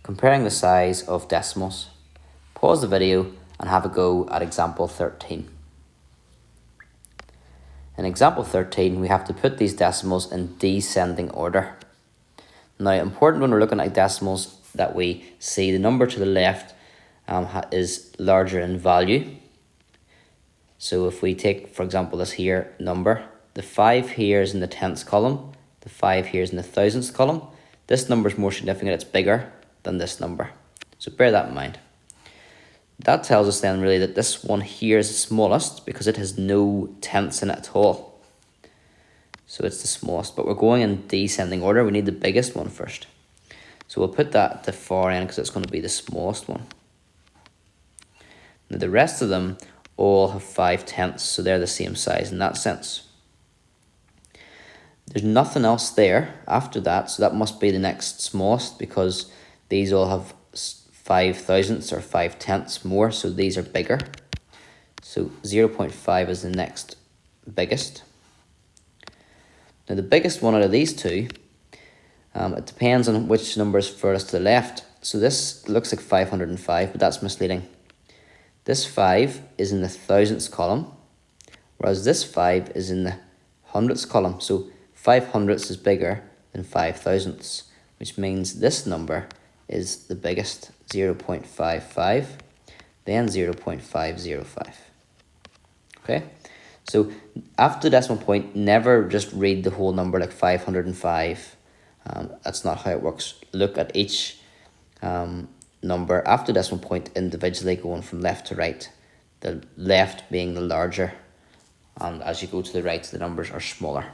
comparing the size of decimals. Pause the video and have a go at example 13. In example 13, we have to put these decimals in descending order. Now, important when we're looking at decimals that we see the number to the left is larger in value. So if we take, for example, this here number, the 5 here is in the tenths column, the 5 here is in the thousandths column. This number is more significant, it's bigger than this number. So bear that in mind. That tells us then really that this one here is the smallest because it has no tenths in it at all. So it's the smallest, but we're going in descending order. We need the biggest one first. So we'll put that at the far end because it's going to be the smallest one. Now the rest of them all have 5/10, so they're the same size in that sense. There's nothing else there after that, so that must be the next smallest because these all have 5/1000ths or 5/10 more, so these are bigger. So 0.5 is the next biggest. Now the biggest one out of these two, it depends on which number is furthest to the left. So this looks like 505, but that's misleading. This 5 is in the thousandths column, whereas this 5 is in the hundredths column. So 5/100ths is bigger than 5/1000ths, which means this number is the biggest, 0.55, then 0.505. Okay, so after the decimal point, never just read the whole number like 505. That's not how it works. Look at each number after decimal point individually, going from left to right, the left being the larger, and as you go to the right the numbers are smaller.